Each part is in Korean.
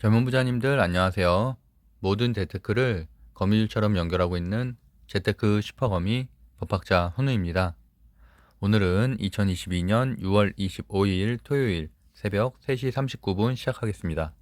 젊은 부자님들 안녕하세요. 모든 재테크를 거미줄처럼 연결하고 있는 재테크 슈퍼거미 법학자 훈우입니다. 오늘은 2022년 6월 25일 토요일 새벽 3시 39분 시작하겠습니다.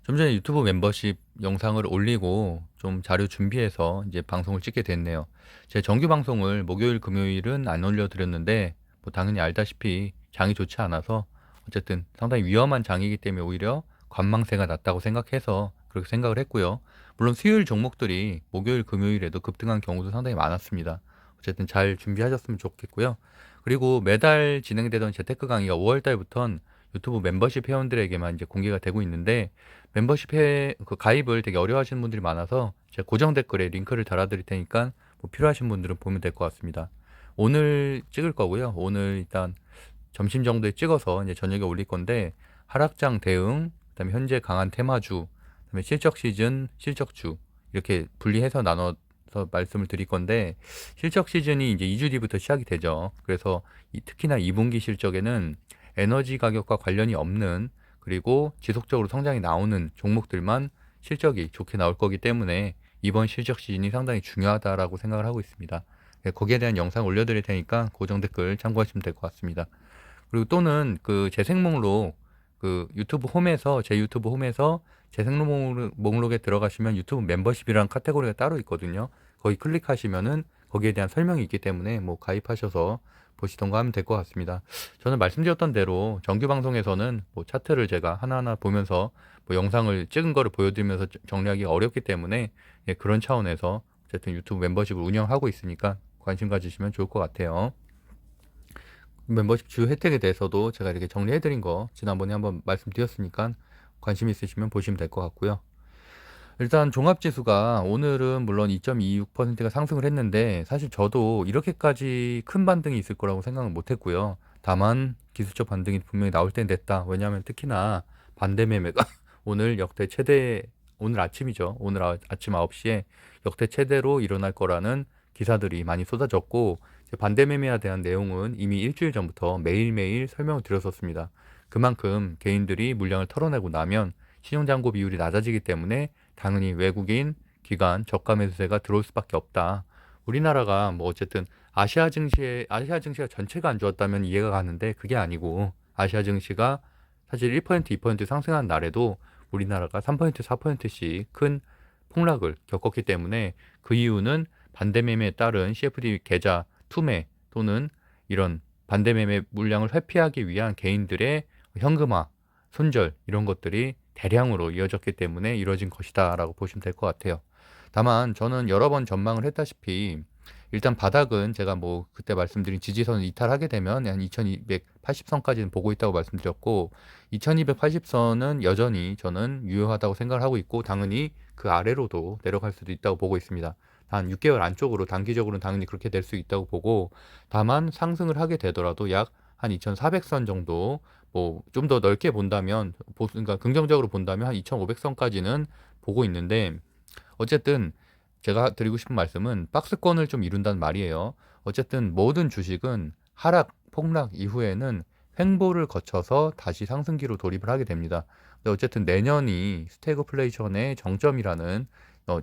좀 전에 유튜브 멤버십 영상을 올리고 좀 자료 준비해서 이제 방송을 찍게 됐네요. 제 정규 방송을 목요일, 금요일은 안 올려드렸는데 뭐 당연히 알다시피 장이 좋지 않아서 어쨌든 상당히 위험한 장이기 때문에 오히려 관망세가 낮다고 생각해서 그렇게 생각을 했고요. 물론 수요일 종목들이 목요일, 금요일에도 급등한 경우도 상당히 많았습니다. 어쨌든 잘 준비하셨으면 좋겠고요. 그리고 매달 진행되던 재테크 강의가 5월 달부터는 유튜브 멤버십 회원들에게만 이제 공개가 되고 있는데 멤버십에 그 가입을 되게 어려워하시는 분들이 많아서 제가 고정 댓글에 링크를 달아드릴 테니까 뭐 필요하신 분들은 보면 될 것 같습니다. 오늘 찍을 거고요. 오늘 일단 점심 정도에 찍어서 이제 저녁에 올릴 건데 하락장 대응, 그다음에 현재 강한 테마주, 그다음에 실적 시즌, 실적주 이렇게 분리해서 나눠서 말씀을 드릴 건데 실적 시즌이 이제 2주 뒤부터 시작이 되죠. 그래서 특히나 2분기 실적에는 에너지 가격과 관련이 없는 그리고 지속적으로 성장이 나오는 종목들만 실적이 좋게 나올 거기 때문에 이번 실적 시즌이 상당히 중요하다라고 생각을 하고 있습니다. 네, 거기에 대한 영상 올려드릴 테니까 고정 댓글 참고하시면 될 것 같습니다. 그리고 또는 그 재생 목록 그 유튜브 홈에서 제 유튜브 홈에서 재생 목록에 들어가시면 유튜브 멤버십이라는 카테고리가 따로 있거든요. 거기 클릭하시면은 거기에 대한 설명이 있기 때문에 뭐 가입하셔서 보시던가 하면 될 것 같습니다. 저는 말씀드렸던 대로 정규 방송에서는 뭐 차트를 제가 하나하나 보면서 뭐 영상을 찍은 거를 보여드리면서 정리하기가 어렵기 때문에 예, 그런 차원에서 어쨌든 유튜브 멤버십을 운영하고 있으니까 관심 가지시면 좋을 것 같아요. 멤버십 주요 혜택에 대해서도 제가 이렇게 정리해드린 거 지난번에 한번 말씀드렸으니까 관심 있으시면 보시면 될 것 같고요. 일단 종합지수가 오늘은 물론 2.26%가 상승을 했는데 사실 저도 이렇게까지 큰 반등이 있을 거라고 생각은 못 했고요. 다만 기술적 반등이 분명히 나올 땐 됐다. 왜냐하면 특히나 반대 매매가 오늘 역대 최대, 오늘 아침이죠. 오늘 아침 9시에 역대 최대로 일어날 거라는 기사들이 많이 쏟아졌고 반대 매매에 대한 내용은 이미 일주일 전부터 매일매일 설명을 드렸었습니다. 그만큼 개인들이 물량을 털어내고 나면 신용잔고 비율이 낮아지기 때문에 당연히 외국인 기관 저가 매수세가 들어올 수밖에 없다. 우리나라가 뭐 어쨌든 아시아 증시가 전체가 안 좋았다면 이해가 가는데 그게 아니고 아시아 증시가 사실 1%, 2% 상승한 날에도 우리나라가 3%, 4%씩 큰 폭락을 겪었기 때문에 그 이유는 반대매매에 따른 CFD 계좌 투매 또는 이런 반대매매 물량을 회피하기 위한 개인들의 현금화, 손절 이런 것들이 대량으로 이어졌기 때문에 이루어진 것이다라고 보시면 될 것 같아요. 다만 저는 여러 번 전망을 했다시피 일단 바닥은 제가 뭐 그때 말씀드린 지지선을 이탈하게 되면 한 2280선까지는 보고 있다고 말씀드렸고 2280선은 여전히 저는 유효하다고 생각을 하고 있고 당연히 그 아래로도 내려갈 수도 있다고 보고 있습니다. 한 6개월 안쪽으로 단기적으로는 당연히 그렇게 될 수 있다고 보고 다만 상승을 하게 되더라도 약 한 2400선 정도 뭐 좀 더 넓게 본다면 그러니까 긍정적으로 본다면 한 2500선까지는 보고 있는데 어쨌든 제가 드리고 싶은 말씀은 박스권을 좀 이룬다는 말이에요. 어쨌든 모든 주식은 하락, 폭락 이후에는 횡보를 거쳐서 다시 상승기로 돌입을 하게 됩니다. 근데 어쨌든 내년이 스태그플레이션의 정점이라는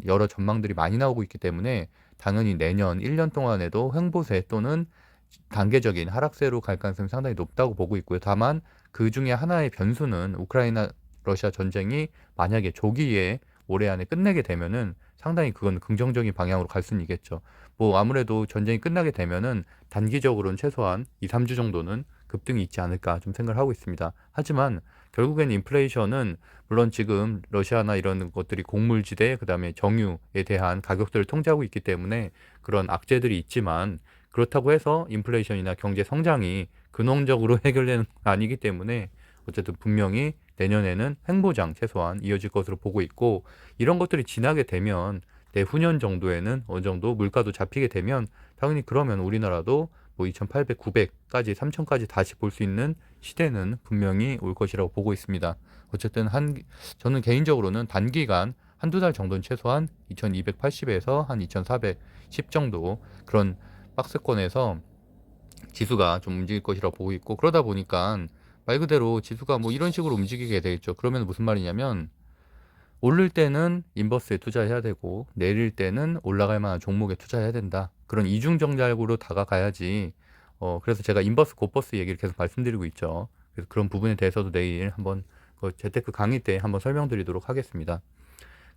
여러 전망들이 많이 나오고 있기 때문에 당연히 내년 1년 동안에도 횡보세 또는 단계적인 하락세로 갈 가능성이 상당히 높다고 보고 있고요. 다만 그 중에 하나의 변수는 우크라이나 러시아 전쟁이 만약에 조기에 올해 안에 끝내게 되면은 상당히 그건 긍정적인 방향으로 갈 수는 있겠죠. 뭐 아무래도 전쟁이 끝나게 되면은 단기적으로는 최소한 2, 3주 정도는 급등이 있지 않을까 좀 생각을 하고 있습니다. 하지만 결국에는 인플레이션은 물론 지금 러시아나 이런 것들이 곡물지대 그다음에 정유에 대한 가격들을 통제하고 있기 때문에 그런 악재들이 있지만 그렇다고 해서 인플레이션이나 경제 성장이 근원적으로 해결되는 건 아니기 때문에 어쨌든 분명히 내년에는 횡보장 최소한 이어질 것으로 보고 있고 이런 것들이 지나게 되면 내후년 정도에는 어느 정도 물가도 잡히게 되면 당연히 그러면 우리나라도 뭐 2,800, 900까지 3,000까지 다시 볼 수 있는 시대는 분명히 올 것이라고 보고 있습니다. 어쨌든 저는 개인적으로는 단기간 한두 달 정도는 최소한 2280에서 한 2410 정도 그런 박스권에서 지수가 좀 움직일 것이라고 보고 있고 그러다 보니까 말 그대로 지수가 뭐 이런 식으로 움직이게 되겠죠. 그러면 무슨 말이냐면 오를 때는 인버스에 투자해야 되고 내릴 때는 올라갈 만한 종목에 투자해야 된다. 그런 이중 전략으로 다가가야지. 그래서 제가 인버스 곧버스 얘기를 계속 말씀드리고 있죠. 그래서 그런 부분에 대해서도 내일 한번 재테크 강의 때 한번 설명드리도록 하겠습니다.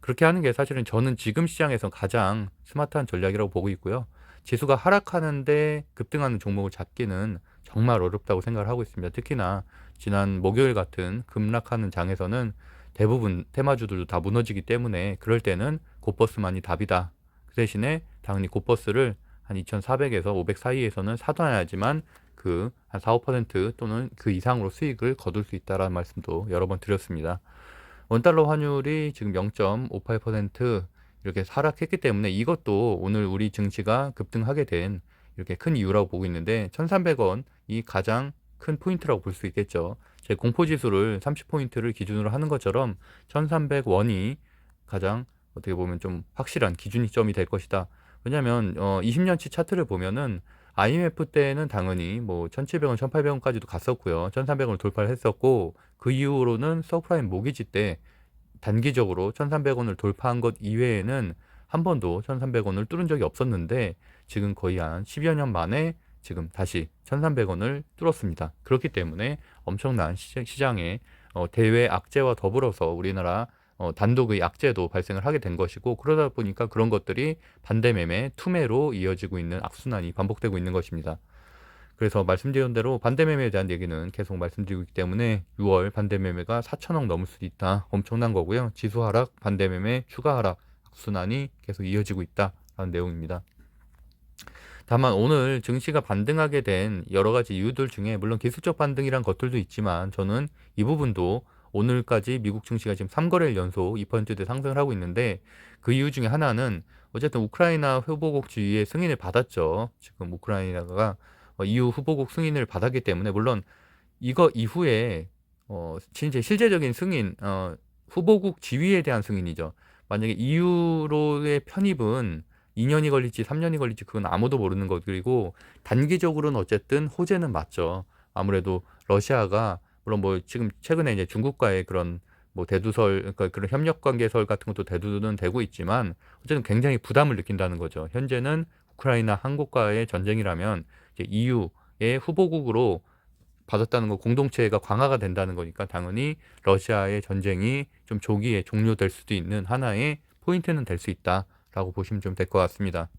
그렇게 하는 게 사실은 저는 지금 시장에서 가장 스마트한 전략이라고 보고 있고요. 지수가 하락하는데 급등하는 종목을 잡기는 정말 어렵다고 생각을 하고 있습니다. 특히나 지난 목요일 같은 급락하는 장에서는 대부분 테마주들도 다 무너지기 때문에 그럴 때는 곧버스만이 답이다. 그 대신에 당연히 곧버스를 한 2,400에서 500 사이에서는 사둬야지만 그 한 4, 5% 또는 그 이상으로 수익을 거둘 수 있다라는 말씀도 여러 번 드렸습니다. 원달러 환율이 지금 0.58% 이렇게 하락했기 때문에 이것도 오늘 우리 증시가 급등하게 된 이렇게 큰 이유라고 보고 있는데 1,300원이 가장 큰 포인트라고 볼 수 있겠죠. 제 공포지수를 30포인트를 기준으로 하는 것처럼 1,300원이 가장 어떻게 보면 좀 확실한 기준점이 될 것이다. 왜냐하면 20년치 차트를 보면은 IMF 때는 당연히 뭐 1,700원, 1,800원까지도 갔었고요. 1,300원을 돌파를 했었고 그 이후로는 서프라임 모기지 때 단기적으로 1,300원을 돌파한 것 이외에는 한 번도 1,300원을 뚫은 적이 없었는데 지금 거의 한 10여 년 만에 지금 다시 1,300원을 뚫었습니다. 그렇기 때문에 엄청난 시장의 대외 악재와 더불어서 우리나라 단독의 악재도 발생을 하게 된 것이고 그러다 보니까 그런 것들이 반대매매, 투매로 이어지고 있는 악순환이 반복되고 있는 것입니다. 그래서 말씀드린 대로 반대매매에 대한 얘기는 계속 말씀드리고 있기 때문에 6월 반대매매가 4천억 넘을 수도 있다. 엄청난 거고요. 지수 하락, 반대매매, 추가 하락, 악순환이 계속 이어지고 있다라는 내용입니다. 다만 오늘 증시가 반등하게 된 여러 가지 이유들 중에 물론 기술적 반등이란 것들도 있지만 저는 이 부분도 오늘까지 미국 증시가 지금 3거래일 연속 2%대 상승을 하고 있는데 그 이유 중에 하나는 어쨌든 우크라이나 후보국 지위의 승인을 받았죠. 지금 우크라이나가 EU 후보국 승인을 받았기 때문에 물론 이거 이후에 진짜 실제적인 승인 후보국 지위에 대한 승인이죠. 만약에 EU로의 편입은 2년이 걸릴지 3년이 걸릴지 그건 아무도 모르는 것들이고 단기적으로는 어쨌든 호재는 맞죠. 아무래도 러시아가 물론 뭐 지금 최근에 이제 중국과의 그런 뭐 대두설 그러니까 그런 협력 관계설 같은 것도 대두는 되고 있지만 어쨌든 굉장히 부담을 느낀다는 거죠. 현재는 우크라이나 한국과의 전쟁이라면 이제 EU의 후보국으로 받았다는 거 공동체가 강화가 된다는 거니까 당연히 러시아의 전쟁이 좀 조기에 종료될 수도 있는 하나의 포인트는 될 수 있다라고 보시면 좀 될 것 같습니다.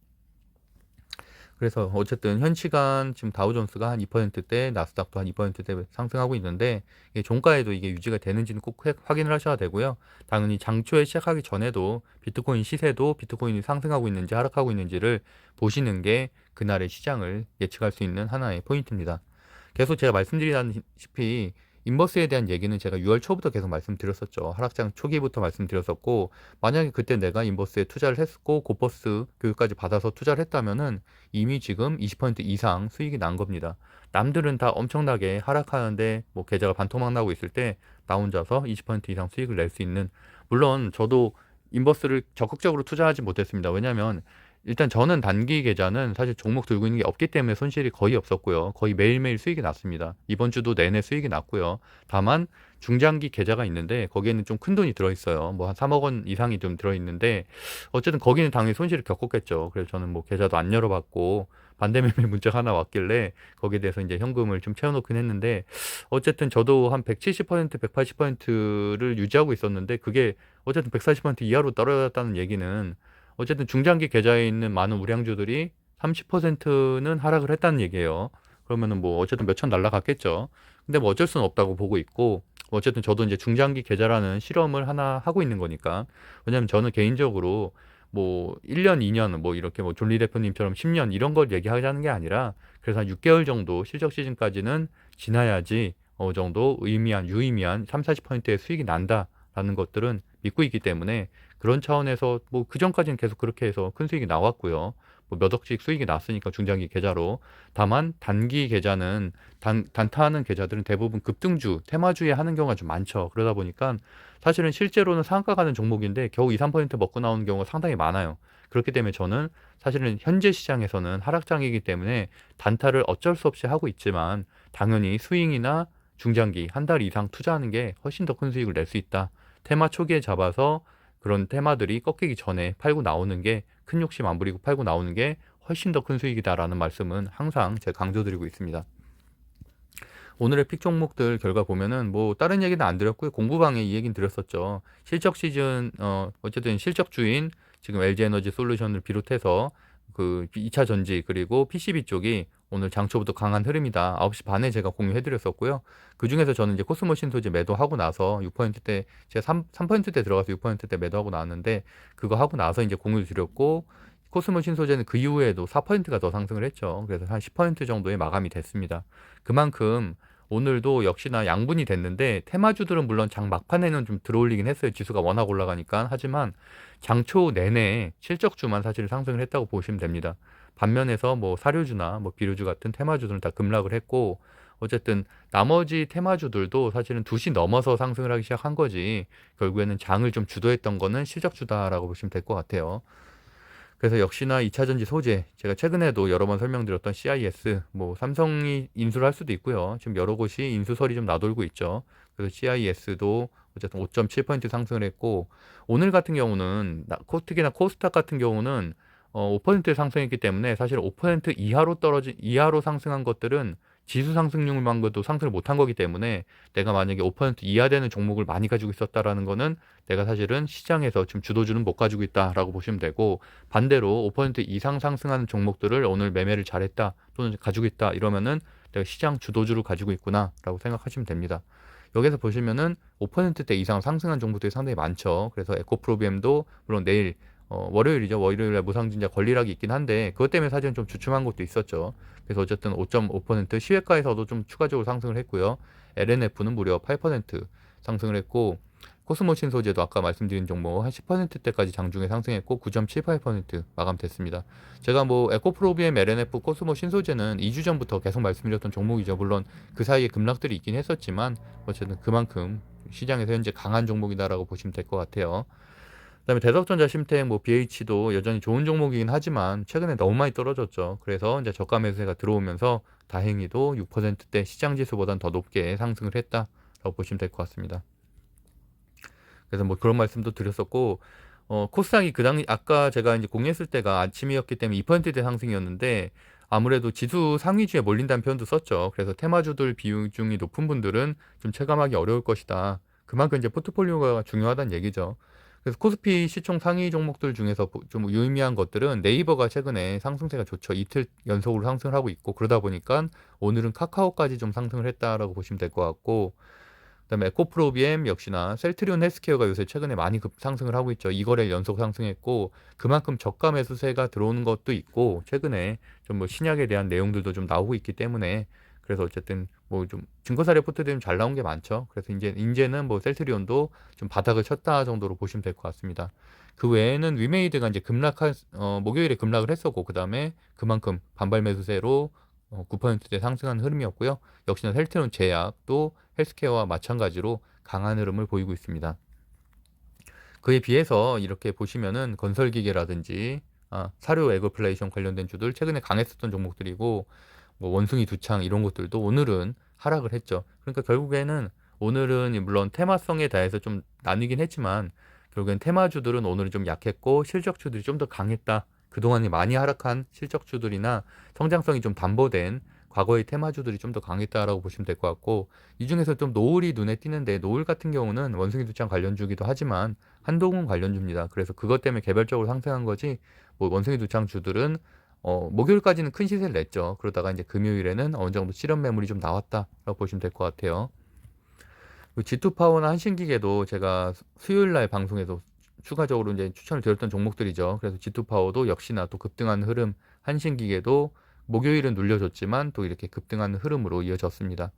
그래서 어쨌든 현 시간 지금 다우존스가 한 2%대, 나스닥도 한 2%대 상승하고 있는데 이게 종가에도 이게 유지가 되는지는 꼭 확인을 하셔야 되고요. 당연히 장초에 시작하기 전에도 비트코인 시세도 비트코인이 상승하고 있는지 하락하고 있는지를 보시는 게 그날의 시장을 예측할 수 있는 하나의 포인트입니다. 계속 제가 말씀드리다시피 인버스에 대한 얘기는 제가 6월 초부터 계속 말씀드렸었죠. 하락장 초기부터 말씀드렸었고 만약에 그때 내가 인버스에 투자를 했고 곧버스 교육까지 받아서 투자를 했다면은 이미 지금 20% 이상 수익이 난 겁니다. 남들은 다 엄청나게 하락하는데 뭐 계좌가 반토막 나고 있을 때 나 혼자서 20% 이상 수익을 낼 수 있는 물론 저도 인버스를 적극적으로 투자하지 못했습니다. 왜냐하면 일단 저는 단기 계좌는 사실 종목 들고 있는 게 없기 때문에 손실이 거의 없었고요. 거의 매일매일 수익이 났습니다. 이번 주도 내내 수익이 났고요. 다만 중장기 계좌가 있는데 거기에는 좀 큰 돈이 들어있어요. 뭐 한 3억 원 이상이 좀 들어있는데 어쨌든 거기는 당연히 손실을 겪었겠죠. 그래서 저는 뭐 계좌도 안 열어봤고 반대매매 문자가 하나 왔길래 거기에 대해서 이제 현금을 좀 채워놓긴 했는데 어쨌든 저도 한 170%, 180%를 유지하고 있었는데 그게 어쨌든 140% 이하로 떨어졌다는 얘기는 어쨌든 중장기 계좌에 있는 많은 우량주들이 30%는 하락을 했다는 얘기예요. 그러면은 뭐 어쨌든 몇천 날라갔겠죠. 근데 뭐 어쩔 수는 없다고 보고 있고 어쨌든 저도 이제 중장기 계좌라는 실험을 하나 하고 있는 거니까 왜냐면 저는 개인적으로 뭐 1년, 2년 뭐 이렇게 뭐 존리 대표님처럼 10년 이런 걸 얘기하자는 게 아니라 그래서 한 6개월 정도 실적 시즌까지는 지나야지 어느 정도 유의미한 3, 40%의 수익이 난다라는 것들은 믿고 있기 때문에 그런 차원에서 뭐 그전까지는 계속 그렇게 해서 큰 수익이 나왔고요. 뭐 몇 억씩 수익이 났으니까 중장기 계좌로. 다만 단기 계좌는 단타하는 계좌들은 대부분 급등주, 테마주에 하는 경우가 좀 많죠. 그러다 보니까 사실은 실제로는 상한가 가는 종목인데 겨우 2, 3% 먹고 나오는 경우가 상당히 많아요. 그렇기 때문에 저는 사실은 현재 시장에서는 하락장이기 때문에 단타를 어쩔 수 없이 하고 있지만 당연히 스윙이나 중장기 한 달 이상 투자하는 게 훨씬 더 큰 수익을 낼 수 있다. 테마 초기에 잡아서 그런 테마들이 꺾이기 전에 팔고 나오는 게, 큰 욕심 안 부리고 팔고 나오는 게 훨씬 더 큰 수익이다라는 말씀은 항상 제가 강조드리고 있습니다. 오늘의 픽 종목들 결과 보면은 뭐 다른 얘기는 안 드렸고요. 공부방에 이 얘기는 드렸었죠. 실적 시즌 어쨌든 실적주인 지금 LG에너지 솔루션을 비롯해서 그 2차 전지 그리고 PCB 쪽이 오늘 장초부터 강한 흐름이다. 9시 반에 제가 공유해 드렸었고요. 그중에서 저는 이제 코스모 신소재 매도하고 나서 6%대 제가 3%대 들어가서 6%대 매도하고 나왔는데, 그거 하고 나서 이제 공유 드렸고, 코스모 신소재는 그 이후에도 4%가 더 상승을 했죠. 그래서 한 10% 정도의 마감이 됐습니다. 그만큼 오늘도 역시나 양분이 됐는데, 테마주들은 물론 장 막판에는 좀 들어올리긴 했어요. 지수가 워낙 올라가니까. 하지만 장초 내내 실적주만 사실 상승을 했다고 보시면 됩니다. 반면에서 뭐 사료주나 뭐 비료주 같은 테마주들은 다 급락을 했고, 어쨌든 나머지 테마주들도 사실은 2시 넘어서 상승을 하기 시작한 거지, 결국에는 장을 좀 주도했던 거는 실적주다라고 보시면 될 것 같아요. 그래서 역시나 2차전지 소재, 제가 최근에도 여러 번 설명드렸던 CIS, 뭐 삼성이 인수를 할 수도 있고요. 지금 여러 곳이 인수설이 좀 나돌고 있죠. 그래서 CIS도 어쨌든 5.7% 상승을 했고, 오늘 같은 경우는 특히나 코스닥 같은 경우는 5% 상승했기 때문에 사실 5% 이하로 상승한 것들은 지수 상승률만도 상승을 못한 거기 때문에, 내가 만약에 5% 이하 되는 종목을 많이 가지고 있었다라는 거는 내가 사실은 시장에서 지금 주도주는 못 가지고 있다라고 보시면 되고, 반대로 5% 이상 상승하는 종목들을 오늘 매매를 잘했다 또는 가지고 있다 이러면은 내가 시장 주도주를 가지고 있구나라고 생각하시면 됩니다. 여기서 보시면은 5%대 이상 상승한 종목들이 상당히 많죠. 그래서 에코프로비엠도 물론 내일 월요일이죠. 월요일에 무상증자 권리락이 있긴 한데, 그것 때문에 사실은 좀 주춤한 것도 있었죠. 그래서 어쨌든 5.5% 시외가에서도 좀 추가적으로 상승을 했고요. LNF는 무려 8% 상승을 했고, 코스모 신소재도 아까 말씀드린 종목 한 10%대까지 장중에 상승했고 9.78% 마감됐습니다. 제가 뭐 에코프로비엠, LNF, 코스모 신소재는 2주 전부터 계속 말씀드렸던 종목이죠. 물론 그 사이에 급락들이 있긴 했었지만 어쨌든 그만큼 시장에서 현재 강한 종목이다라고 보시면 될 것 같아요. 그다음에 대덕전자, 심택, 뭐 BH도 여전히 좋은 종목이긴 하지만 최근에 너무 많이 떨어졌죠. 그래서 이제 저가 매수세가 들어오면서 다행히도 6%대 시장 지수보다는 더 높게 상승을 했다라고 보시면 될 것 같습니다. 그래서 뭐 그런 말씀도 드렸었고, 코스닥이 그 당시 아까 제가 이제 공유했을 때가 아침이었기 때문에 2%대 상승이었는데, 아무래도 지수 상위주에 몰린다는 표현도 썼죠. 그래서 테마주들 비중이 높은 분들은 좀 체감하기 어려울 것이다. 그만큼 이제 포트폴리오가 중요하다는 얘기죠. 그래서 코스피 시총 상위 종목들 중에서 좀 유의미한 것들은 네이버가 최근에 상승세가 좋죠. 이틀 연속으로 상승을 하고 있고, 그러다 보니까 오늘은 카카오까지 좀 상승을 했다라고 보시면 될 것 같고, 그다음에 에코프로비엠 역시나 셀트리온 헬스케어가 요새 최근에 많이 급상승을 하고 있죠. 2거래일 연속 상승했고, 그만큼 저가 매수세가 들어오는 것도 있고, 최근에 좀 뭐 신약에 대한 내용들도 좀 나오고 있기 때문에, 그래서 어쨌든 뭐 좀 증거사 레포트들이 잘 나온 게 많죠. 그래서 이제는 뭐 셀트리온도 좀 바닥을 쳤다 정도로 보시면 될 것 같습니다. 그 외에는 위메이드가 이제 목요일에 급락을 했었고, 그다음에 그만큼 반발 매수세로 9%대 상승한 흐름이었고요. 역시나 셀트리온 제약도 헬스케어와 마찬가지로 강한 흐름을 보이고 있습니다. 그에 비해서 이렇게 보시면은 건설기계라든지 사료 에그플레이션 관련된 주들 최근에 강했었던 종목들이고, 뭐 원숭이 두창 이런 것들도 오늘은 하락을 했죠. 그러니까 결국에는 오늘은 물론 테마성에 대해서 좀 나뉘긴 했지만, 결국엔 테마주들은 오늘은 좀 약했고 실적주들이 좀 더 강했다. 그동안에 많이 하락한 실적주들이나 성장성이 좀 담보된 과거의 테마주들이 좀 더 강했다라고 보시면 될 것 같고, 이 중에서 좀 노을이 눈에 띄는데, 노을 같은 경우는 원숭이 두창 관련주기도 하지만 한동훈 관련주입니다. 그래서 그것 때문에 개별적으로 상승한 거지, 뭐 원숭이 두창 주들은 목요일까지는 큰 시세를 냈죠. 그러다가 이제 금요일에는 어느 정도 실현 매물이 좀 나왔다라고 보시면 될 것 같아요. G2파워나 한신기계도 제가 수요일 날 방송에서 추가적으로 이제 추천을 드렸던 종목들이죠. 그래서 G2파워도 역시나 또 급등하는 흐름, 한신기계도 목요일은 눌려줬지만 또 이렇게 급등하는 흐름으로 이어졌습니다.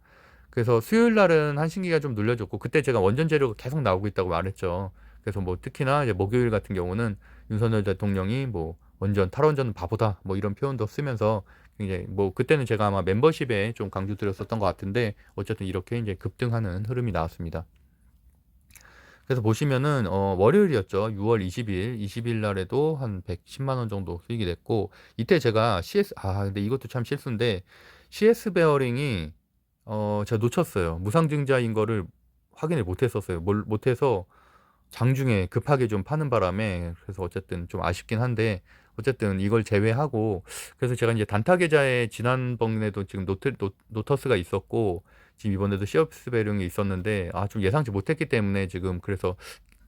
그래서 수요일 날은 한신기계가 좀 눌려줬고, 그때 제가 원전 재료가 계속 나오고 있다고 말했죠. 그래서 뭐 특히나 이제 목요일 같은 경우는 윤석열 대통령이 뭐 원전 탈원전은 바보다 뭐 이런 표현도 쓰면서 굉장히 뭐 그때는 제가 아마 멤버십에 좀 강조 드렸었던 것 같은데, 어쨌든 이렇게 이제 급등하는 흐름이 나왔습니다. 그래서 보시면은 월요일이었죠. 6월 20일 날에도 한 110만 원 정도 수익이 됐고, 이때 제가 근데 이것도 참 실수인데, CS 베어링이 제가 놓쳤어요. 무상증자인 거를 확인을 못 했었어요. 못해서 장중에 급하게 좀 파는 바람에 그래서 어쨌든 좀 아쉽긴 한데 어쨌든 이걸 제외하고 그래서 제가 이제 단타 계좌에 지난번에도 지금 노터스가 있었고 지금 이번에도 시업스 배령이 있었는데 좀 예상치 못했기 때문에 지금 그래서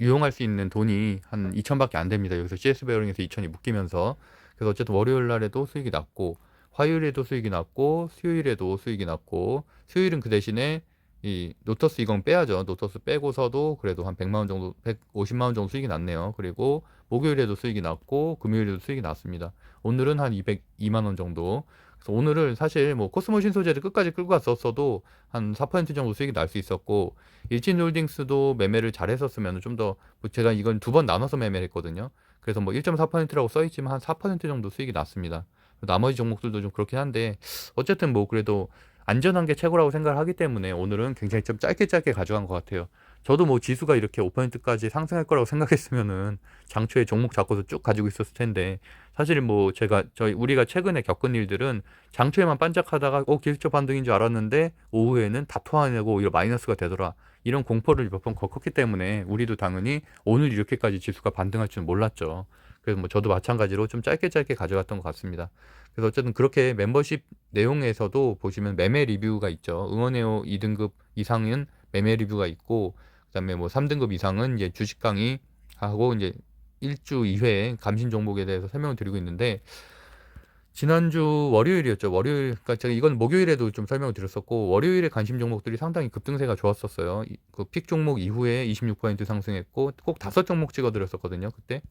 유용할 수 있는 돈이 한 2천 밖에 안 됩니다. 여기서 CS 배럴링에서 2천이 묶이면서. 그래서 어쨌든 월요일 날에도 수익이 났고 화요일에도 수익이 났고 수요일에도 수익이 났고 수요일은 그 대신에 이 노터스 이건 빼야죠. 노터스 빼고서도 그래도 한 100만 원 정도, 150만 원 정도 수익이 났네요. 그리고 목요일에도 수익이 났고 금요일에도 수익이 났습니다. 오늘은 한 202만 원 정도. 그래서 오늘은 사실 뭐 코스모 신소재를 끝까지 끌고 갔었어도 한 4% 정도 수익이 날 수 있었고 일진홀딩스도 매매를 잘 했었으면 좀 더 제가 이건 두 번 나눠서 매매를 했거든요. 그래서 뭐 1.4%라고 써 있지만 한 4% 정도 수익이 났습니다. 나머지 종목들도 좀 그렇긴 한데 어쨌든 뭐 그래도 안전한 게 최고라고 생각을 하기 때문에 오늘은 굉장히 좀 짧게 짧게 가져간 것 같아요. 저도 뭐 지수가 이렇게 5%까지 상승할 거라고 생각했으면은 장초에 종목 잡고서 쭉 가지고 있었을 텐데 사실 뭐 우리가 최근에 겪은 일들은 장초에만 반짝하다가 기술적 반등인 줄 알았는데 오후에는 다 토하내고 오히려 마이너스가 되더라. 이런 공포를 몇 번 겪었기 때문에 우리도 당연히 오늘 이렇게까지 지수가 반등할 줄은 몰랐죠. 그래서 뭐 저도 마찬가지로 좀 짧게 짧게 가져갔던 것 같습니다. 그래서 어쨌든 그렇게 멤버십 내용에서도 보시면 매매 리뷰가 있죠. 응원해요 2등급 이상은 매매 리뷰가 있고 그다음에 뭐 3등급 이상은 이제 주식 강의 하고 이제 1주 2회 감신 종목에 대해서 설명을 드리고 있는데 지난주 월요일이었죠. 그러니까 제가 이건 목요일에도 좀 설명을 드렸었고 월요일에 관심 종목들이 상당히 급등세가 좋았었어요. 그 픽 종목 이후에 26% 상승했고 꼭 5종목 찍어드렸었거든요. 그때.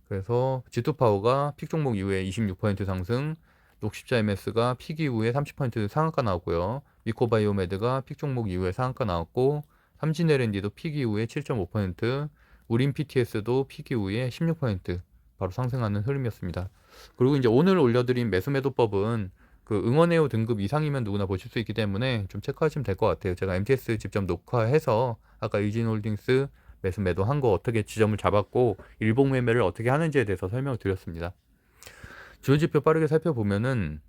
그래서 G2파워가 픽 종목 이후에 26% 상승, 녹십자 MS가 픽 이후에 30% 상한가 나왔고요. 미코바이오메드가 픽 종목 이후에 상한가 나왔고, 삼진LND도 픽 이후에 7.5%, 우린 PTS도 픽 이후에 16% 바로 상승하는 흐름이었습니다. 그리고 이제 오늘 올려드린 매수매도법은 그 응원해요 등급 이상이면 누구나 보실 수 있기 때문에 좀 체크하시면 될 것 같아요. 제가 MTS 직접 녹화해서 아까 유진홀딩스 매수 매도한 거 어떻게 지점을 잡았고 일봉 매매를 어떻게 하는지에 대해서 설명을 드렸습니다. 주요 지표 빠르게 살펴보면은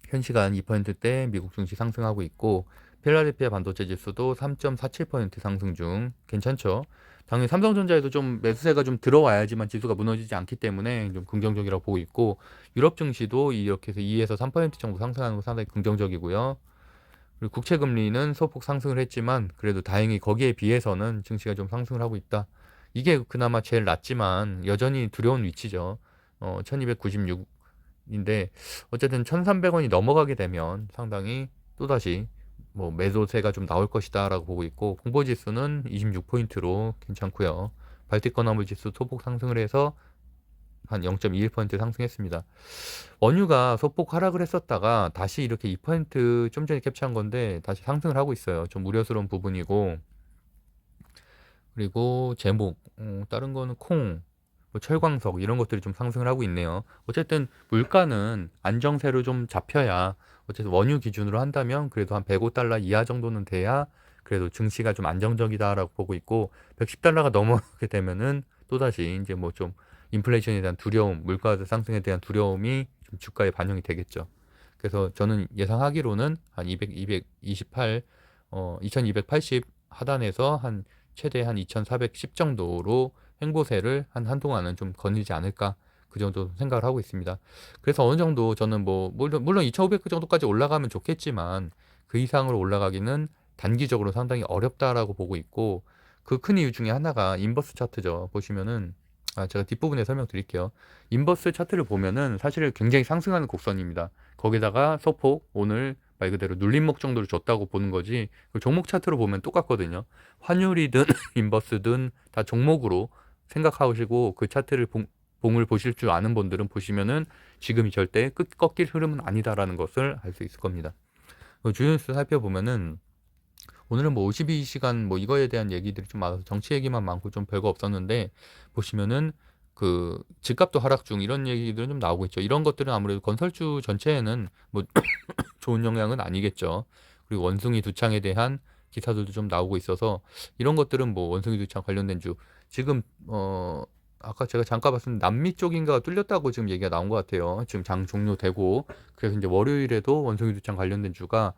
현 시간 2%대 미국 증시 상승하고 있고 필라델피아 반도체 지수도 3.47% 상승 중 괜찮죠. 당연히 삼성전자에도 좀 매수세가 좀 들어와야지만 지수가 무너지지 않기 때문에 좀 긍정적이라고 보고 있고 유럽 증시도 이렇게 해서 2에서 3% 정도 상승하는 거 상당히 긍정적이고요. 그리고 국채 금리는 소폭 상승을 했지만 그래도 다행히 거기에 비해서는 증시가 좀 상승을 하고 있다. 이게 그나마 제일 낮지만 여전히 두려운 위치죠. 1296인데 어쨌든 1300원이 넘어가게 되면 상당히 또다시 뭐 매도세가 좀 나올 것이다라고 보고 있고 공보 지수는 26포인트로 괜찮고요. 발틱 건화물 지수 소폭 상승을 해서 한 0.21% 상승했습니다. 원유가 소폭 하락을 했었다가 다시 이렇게 2%좀 전에 캡처한 건데 다시 상승을 하고 있어요. 좀 우려스러운 부분이고 그리고 제목 다른 거는 뭐 철광석 이런 것들이 좀 상승을 하고 있네요. 어쨌든 물가는 안정세로 좀 잡혀야 어쨌든 원유 기준으로 한다면 그래도 한 105달러 이하 정도는 돼야 그래도 증시가 좀 안정적이다라고 보고 있고 110달러가 넘어가게 되면은 또다시 이제 뭐 좀 인플레이션에 대한 두려움, 물가 상승에 대한 두려움이 좀 주가에 반영이 되겠죠. 그래서 저는 예상하기로는 한 228, 2280 하단에서 한 최대 한 2410 정도로 횡보세를 한동안은 좀 거느리지 않을까 그 정도 생각을 하고 있습니다. 그래서 어느 정도 저는 뭐 물론 2500 정도까지 올라가면 좋겠지만 그 이상으로 올라가기는 단기적으로 상당히 어렵다라고 보고 있고 그 큰 이유 중에 하나가 인버스 차트죠. 보시면은 제가 뒷부분에 설명드릴게요. 인버스 차트를 보면은 사실 굉장히 상승하는 곡선입니다. 거기다가 소폭 오늘 말 그대로 눌림목 정도를 줬다고 보는 거지 그 종목 차트로 보면 똑같거든요. 환율이든 인버스든 다 종목으로 생각하시고 그 차트를 봉을 보실 줄 아는 분들은 보시면은 지금이 절대 꺾일 흐름은 아니다라는 것을 알 수 있을 겁니다. 주요 뉴스 살펴보면은 오늘은 뭐 52시간 뭐 이거에 대한 얘기들이 좀 많아서 정치 얘기만 많고 좀 별거 없었는데 보시면은 그 집값도 하락 중 이런 얘기들은 좀 나오고 있죠. 이런 것들은 아무래도 건설주 전체에는 뭐 좋은 영향은 아니겠죠. 그리고 원숭이 두창에 대한 기사들도 좀 나오고 있어서 이런 것들은 뭐 원숭이 두창 관련된 주 지금 아까 제가 잠깐 봤었는데 남미 쪽인가 뚫렸다고 지금 얘기가 나온 것 같아요. 지금 장 종료되고 그래서 이제 월요일에도 원숭이 두창 관련된 주가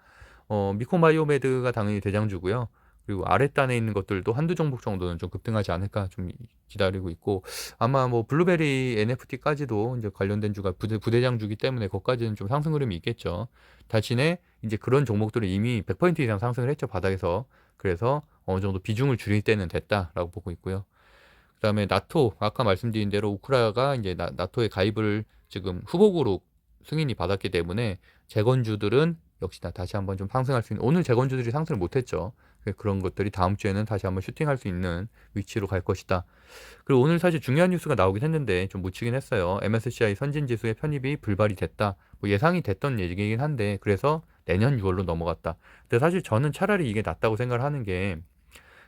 미코바이오메드가 당연히 대장주고요. 그리고 아랫단에 있는 것들도 한두 종목 정도는 좀 급등하지 않을까 좀 기다리고 있고, 아마 뭐 블루베리 NFT까지도 이제 관련된 주가 부대장 주기 때문에 거기까지는 좀 상승 흐름이 있겠죠. 대신에 이제 그런 종목들은 이미 100% 이상 상승을 했죠, 바닥에서. 그래서 어느 정도 비중을 줄일 때는 됐다라고 보고 있고요. 그다음에 나토, 아까 말씀드린 대로 우크라이나가 이제 나토에 가입을 지금 후보국으로 승인이 받았기 때문에 재건주들은 역시나 다시 한번 좀 상승할 수 있는, 오늘 재건주들이 상승을 못했죠. 그런 것들이 다음 주에는 다시 한번 슈팅할 수 있는 위치로 갈 것이다. 그리고 오늘 사실 중요한 뉴스가 나오긴 했는데 좀 묻히긴 했어요. MSCI 선진지수의 편입이 불발이 됐다. 뭐 예상이 됐던 얘기긴 한데, 그래서 내년 6월로 넘어갔다. 근데 사실 저는 차라리 이게 낫다고 생각을 하는 게,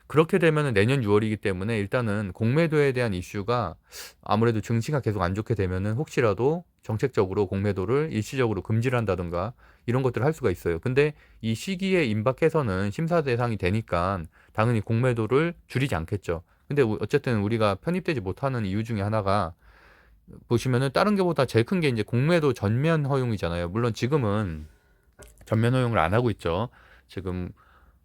그렇게 되면 내년 6월이기 때문에 일단은 공매도에 대한 이슈가, 아무래도 증시가 계속 안 좋게 되면은 혹시라도 정책적으로 공매도를 일시적으로 금지를 한다든가 이런 것들을 할 수가 있어요. 근데 이 시기에 임박해서는 심사 대상이 되니까 당연히 공매도를 줄이지 않겠죠. 근데 어쨌든 우리가 편입되지 못하는 이유 중에 하나가, 보시면은 다른 게보다 제일 큰 게 이제 공매도 전면 허용이잖아요. 물론 지금은 전면 허용을 안 하고 있죠. 지금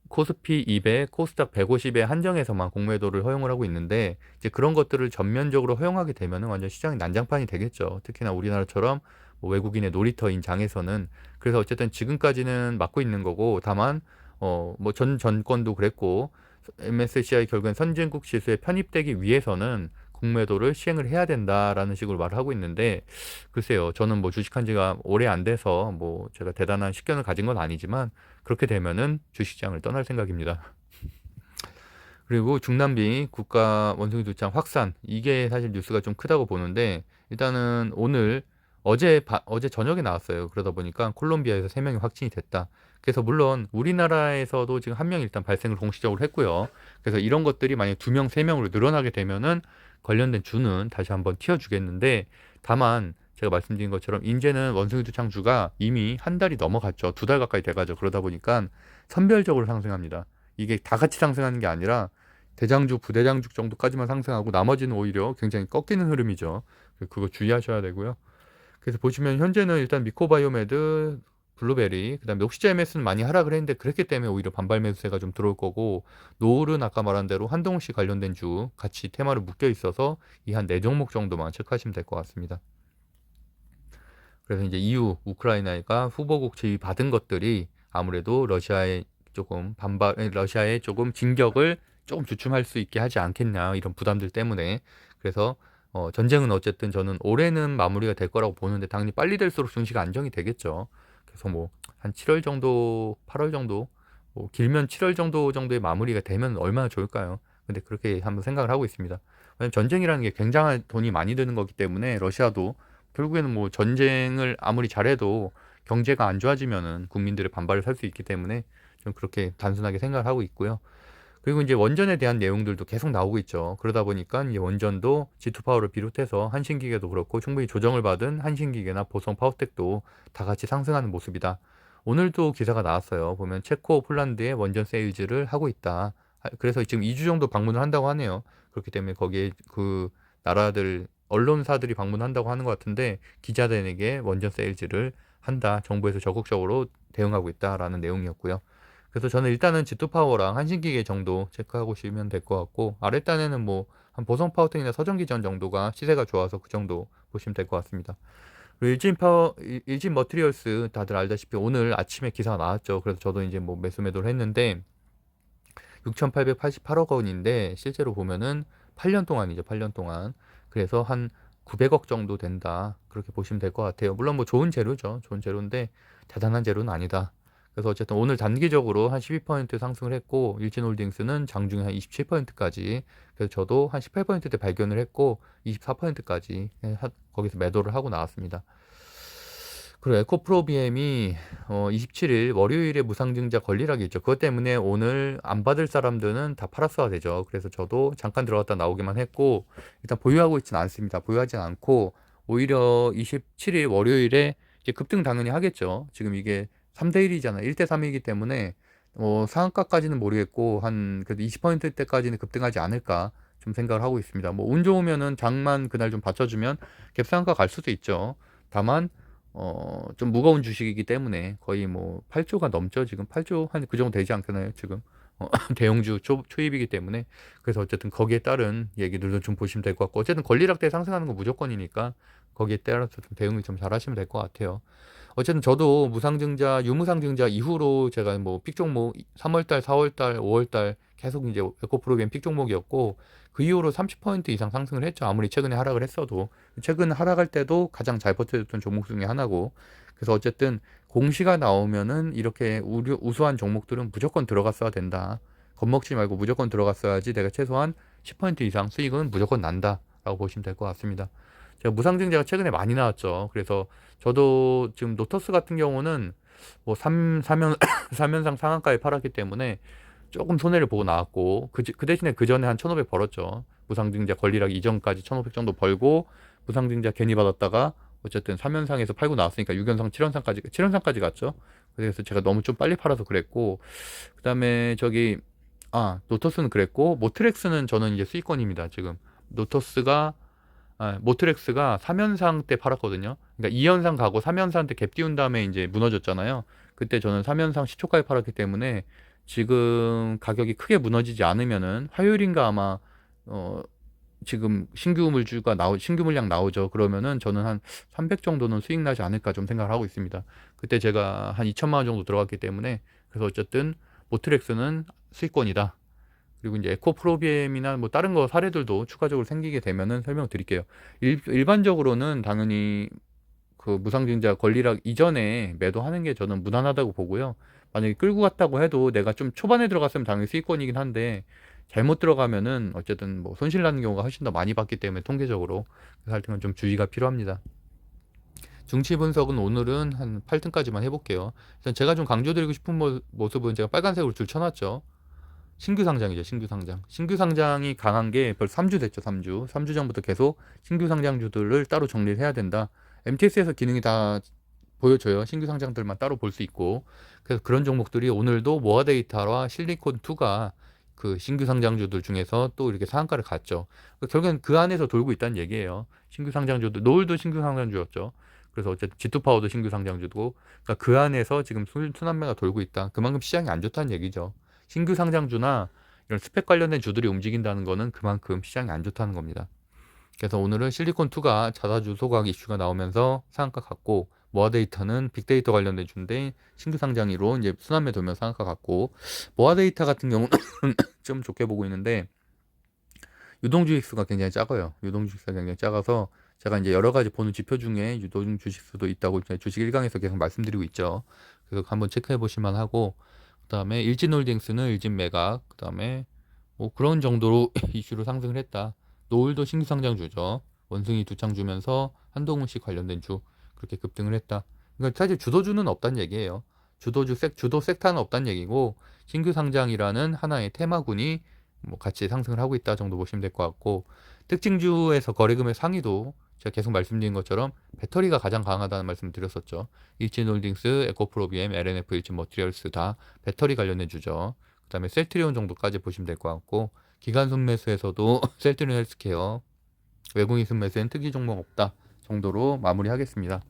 코스피 200, 코스닥 150에 한정해서만 공매도를 허용을 하고 있는데, 이제 그런 것들을 전면적으로 허용하게 되면은 완전 시장이 난장판이 되겠죠. 특히나 우리나라처럼 뭐 외국인의 놀이터인 장에서는. 그래서 어쨌든 지금까지는 막고 있는 거고, 다만 뭐 전 정권도 그랬고, MSCI 결국엔 선진국 지수에 편입되기 위해서는 공매도를 시행을 해야 된다라는 식으로 말을 하고 있는데, 글쎄요, 저는 뭐 주식한 지가 오래 안 돼서 뭐 제가 대단한 식견을 가진 건 아니지만, 그렇게 되면은 주식시장을 떠날 생각입니다. 그리고 중남미 국가 원숭이 두창 확산, 이게 사실 뉴스가 좀 크다고 보는데, 일단은 오늘 어제 저녁에 나왔어요. 그러다 보니까 콜롬비아에서 3명이 확진이 됐다. 그래서 물론 우리나라에서도 지금 1명이 일단 발생을 공식적으로 했고요. 그래서 이런 것들이 만약 2명, 3명으로 늘어나게 되면은 관련된 주는 다시 한번 튀어주겠는데, 다만 제가 말씀드린 것처럼 이제는 원숭이 두창주가 이미 한 달이 넘어갔죠. 2달 가까이 돼가죠. 그러다 보니까 선별적으로 상승합니다. 이게 다 같이 상승하는 게 아니라 대장주, 부대장주 정도까지만 상승하고 나머지는 오히려 굉장히 꺾이는 흐름이죠. 그거 주의하셔야 되고요. 그래서 보시면 현재는 일단 미코바이오메드, 블루베리, 그다음에 녹시제MS는 많이 하락을 했는데, 그랬기 때문에 오히려 반발 매수세가 좀 들어올 거고, 노을은 아까 말한 대로 한동훈 씨 관련된 주 같이 테마로 묶여 있어서 이 한 4종목 정도만 체크하시면 될 것 같습니다. 그래서 이제 이후 우크라이나가 후보국 지위 받은 것들이 아무래도 러시아의 조금 진격을 조금 주춤할 수 있게 하지 않겠냐, 이런 부담들 때문에. 그래서 전쟁은 어쨌든 저는 올해는 마무리가 될 거라고 보는데, 당연히 빨리 될수록 증시가 안정이 되겠죠. 그래서 뭐 한 7월 정도, 8월 정도, 뭐 길면 7월 정도의 마무리가 되면 얼마나 좋을까요? 근데 그렇게 한번 생각을 하고 있습니다. 왜냐면 전쟁이라는 게 굉장한 돈이 많이 드는 거기 때문에, 러시아도 결국에는 뭐 전쟁을 아무리 잘해도 경제가 안 좋아지면은 국민들의 반발을 살 수 있기 때문에 좀 그렇게 단순하게 생각을 하고 있고요. 그리고 이제 원전에 대한 내용들도 계속 나오고 있죠. 그러다 보니까 이제 원전도 G2파워를 비롯해서 한신기계도 그렇고 충분히 조정을 받은 한신기계나 보성 파워텍도 다 같이 상승하는 모습이다. 오늘도 기사가 나왔어요. 보면 체코, 폴란드에 원전 세일즈를 하고 있다. 그래서 지금 2주 정도 방문을 한다고 하네요. 그렇기 때문에 거기에 그 나라들 언론사들이 방문한다고 하는 것 같은데, 기자들에게 원전 세일즈를 한다. 정부에서 적극적으로 대응하고 있다라는 내용이었고요. 그래서 저는 일단은 G2파워랑 한신기계 정도 체크하고 시면 될 것 같고, 아랫단에는 뭐 한 보성파워텍이나 서전기전 정도가 시세가 좋아서 그 정도 보시면 될 것 같습니다. 그리고 일진 머티리얼스 다들 알다시피 오늘 아침에 기사가 나왔죠. 그래서 저도 이제 뭐 매수매도를 했는데 6,888억 원인데, 실제로 보면은 8년 동안이죠. 8년 동안. 그래서 한 900억 정도 된다. 그렇게 보시면 될 것 같아요. 물론 뭐 좋은 재료죠. 좋은 재료인데 대단한 재료는 아니다. 그래서 어쨌든 오늘 단기적으로 한 12% 상승을 했고, 일진홀딩스는 장중에 한 27%까지, 그래서 저도 한 18%대 발견을 했고 24%까지 거기서 매도를 하고 나왔습니다. 그리고 에코프로비엠이 27일 월요일에 무상증자 권리락이 있죠. 그것 때문에 오늘 안 받을 사람들은 다 팔았어야 되죠. 그래서 저도 잠깐 들어갔다 나오기만 했고, 일단 보유하고 있지는 않습니다. 보유하진 않고 오히려 27일 월요일에 이제 급등 당연히 하겠죠. 지금 이게 3대1이잖아요. 1대3이기 때문에 상한가까지는 모르겠고 한 그래도 20%대까지는 급등하지 않을까 좀 생각을 하고 있습니다. 뭐 운 좋으면은 장만 그날 좀 받쳐주면 갭상한가 갈 수도 있죠. 다만 좀 무거운 주식이기 때문에 거의 뭐 8조가 넘죠. 지금 8조 한 그 정도 되지 않겠나요? 지금 대형주 초입이기 때문에. 그래서 어쨌든 거기에 따른 얘기들도 좀 보시면 될 것 같고, 어쨌든 권리락대 상승하는 건 무조건이니까 거기에 따라서 좀 대응을 좀 잘 하시면 될 것 같아요. 어쨌든 저도 무상증자, 유무상증자 이후로 제가 뭐 픽 종목 3월달, 4월달, 5월달 계속 이제 에코 프로그램 픽 종목이었고, 그 이후로 30% 이상 상승을 했죠. 아무리 최근에 하락을 했어도. 최근 하락할 때도 가장 잘 버텨줬던 종목 중에 하나고. 그래서 어쨌든 공시가 나오면은 이렇게 우수한 종목들은 무조건 들어갔어야 된다. 겁먹지 말고 무조건 들어갔어야지 내가 최소한 10% 이상 수익은 무조건 난다라고 보시면 될 것 같습니다. 제가 무상증자가 최근에 많이 나왔죠. 그래서 저도 지금 노터스 같은 경우는 뭐 3연상 상한가에 팔았기 때문에 조금 손해를 보고 나왔고, 그 대신에 그 전에 한 1,500 벌었죠. 무상증자 권리락 이전까지 1,500 정도 벌고, 무상증자 괜히 받았다가 어쨌든 3연상에서 팔고 나왔으니까 6연상, 7연상까지 갔죠. 그래서 제가 너무 좀 빨리 팔아서 그랬고, 그 다음에 노터스는 그랬고, 모트렉스는 저는 이제 수익권입니다. 지금 모트렉스가 3연상 때 팔았거든요. 그러니까 2연상 가고 3연상 때 갭 띄운 다음에 이제 무너졌잖아요. 그때 저는 3연상 시초가에 팔았기 때문에 지금 가격이 크게 무너지지 않으면은 화요일인가 아마 지금 신규 물량 나오죠. 그러면은 저는 한 300 정도는 수익 나지 않을까 좀 생각을 하고 있습니다. 그때 제가 한 2천만 원 정도 들어갔기 때문에. 그래서 어쨌든 모트렉스는 수익권이다. 그리고 이제 에코프로비엠이나 뭐 다른 거 사례들도 추가적으로 생기게 되면은 설명드릴게요. 일반적으로는 당연히 그 무상증자 권리락 이전에 매도하는 게 저는 무난하다고 보고요. 만약에 끌고 갔다고 해도 내가 좀 초반에 들어갔으면 당연히 수익권이긴 한데, 잘못 들어가면은 어쨌든 뭐 손실 나는 경우가 훨씬 더 많이 봤기 때문에 통계적으로. 그래서 할 때는 좀 주의가 필요합니다. 중치 분석은 오늘은 한 8등까지만 해볼게요. 일단 제가 좀 강조드리고 싶은 모습은 제가 빨간색으로 줄 쳐놨죠. 신규 상장이죠, 신규 상장. 신규 상장이 강한 게 벌써 3주 됐죠, 3주. 3주 전부터 계속 신규 상장주들을 따로 정리를 해야 된다. MTS에서 기능이 다 보여줘요. 신규 상장들만 따로 볼 수 있고. 그래서 그런 종목들이 오늘도 모아 데이터와 실리콘2가 그 신규 상장주들 중에서 또 이렇게 상한가를 갔죠. 결국엔 그 안에서 돌고 있다는 얘기예요. 신규 상장주들, 노을도 신규 상장주였죠. 그래서 어쨌든 G2파워도 신규 상장주고, 그러니까 그 안에서 지금 순환매가 돌고 있다. 그만큼 시장이 안 좋다는 얘기죠. 신규 상장주나 이런 스펙 관련된 주들이 움직인다는 거는 그만큼 시장이 안 좋다는 겁니다. 그래서 오늘은 실리콘2가 자사주 소각 이슈가 나오면서 상한가 갔고, 모아데이터는 빅데이터 관련된 주인데 신규 상장으로 이제 순환매 돌면서 상한가 갔고, 모아데이터 같은 경우는 좀 좋게 보고 있는데 유동 주식수가 굉장히 작아요. 유동 주식수가 굉장히 작아서 제가 이제 여러 가지 보는 지표 중에 유동 주식수도 있다고 주식 1강에서 계속 말씀드리고 있죠. 그래서 한번 체크해 보실만 하고, 그다음에 일진홀딩스는 일진매각, 그다음에 뭐 그런 정도로 이슈로 상승을 했다. 노을도 신규 상장주죠. 원숭이 두 창 주면서 한동훈씨 관련된 주 그렇게 급등을 했다. 그러니까 사실 주도주는 없다는 얘기예요. 주도 섹터는 없다는 얘기고, 신규 상장이라는 하나의 테마군이 뭐 같이 상승을 하고 있다 정도 보시면 될 것 같고, 특징주에서 거래금의 상위도 제가 계속 말씀드린 것처럼 배터리가 가장 강하다는 말씀을 드렸었죠. 일진홀딩스, 에코프로비엠, LNF, 일진머티리얼스 다 배터리 관련된 주죠. 그 다음에 셀트리온 정도까지 보시면 될 것 같고, 기관 순매수에서도 셀트리온 헬스케어, 외국인 순매수엔 특이 종목 없다 정도로 마무리하겠습니다.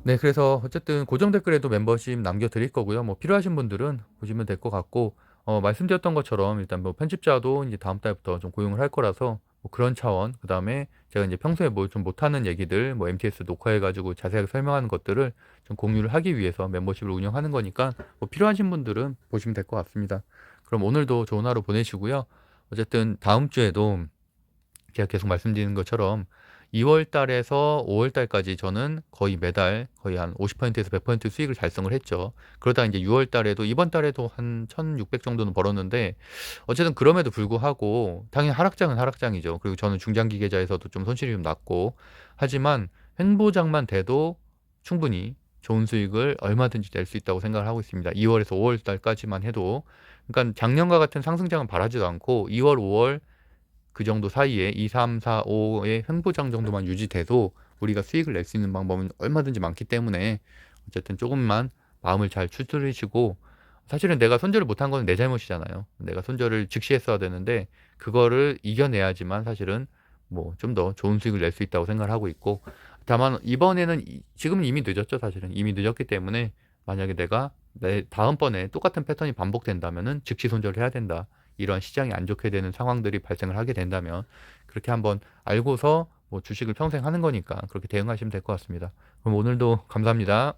네, 그래서 어쨌든 고정 댓글에도 멤버십 남겨드릴 거고요. 뭐 필요하신 분들은 보시면 될 것 같고, 말씀드렸던 것처럼 일단 뭐 편집자도 이제 다음 달부터 좀 고용을 할 거라서 뭐 그런 차원, 그 다음에 제가 이제 평소에 뭐 좀 못하는 얘기들, 뭐 MTS 녹화해가지고 자세하게 설명하는 것들을 좀 공유를 하기 위해서 멤버십을 운영하는 거니까 뭐 필요하신 분들은 보시면 될 것 같습니다. 그럼 오늘도 좋은 하루 보내시고요. 어쨌든 다음 주에도 제가 계속 말씀드리는 것처럼 2월 달에서 5월 달까지 저는 거의 매달 거의 한 50%에서 100% 수익을 달성을 했죠. 그러다 이제 6월 달에도, 이번 달에도 한 1,600 정도는 벌었는데, 어쨌든 그럼에도 불구하고 당연히 하락장은 하락장이죠. 그리고 저는 중장기 계좌에서도 좀 손실이 좀 났고, 하지만 횡보장만 돼도 충분히 좋은 수익을 얼마든지 낼 수 있다고 생각을 하고 있습니다. 2월에서 5월 달까지만 해도. 그러니까 작년과 같은 상승장은 바라지도 않고 2월, 5월 그 정도 사이에 2, 3, 4, 5의 횡보장 정도만 유지돼도 우리가 수익을 낼 수 있는 방법은 얼마든지 많기 때문에 어쨌든 조금만 마음을 잘 추스리시고, 사실은 내가 손절을 못한 건 내 잘못이잖아요. 내가 손절을 즉시 했어야 되는데 그거를 이겨내야지만 사실은 뭐 좀 더 좋은 수익을 낼 수 있다고 생각을 하고 있고, 다만 이번에는 지금은 이미 늦었죠. 사실은 이미 늦었기 때문에 만약에 내가 다음번에 똑같은 패턴이 반복된다면은 즉시 손절을 해야 된다. 이런 시장이 안 좋게 되는 상황들이 발생을 하게 된다면 그렇게 한번 알고서 뭐 주식을 평생 하는 거니까 그렇게 대응하시면 될 것 같습니다. 그럼 오늘도 감사합니다.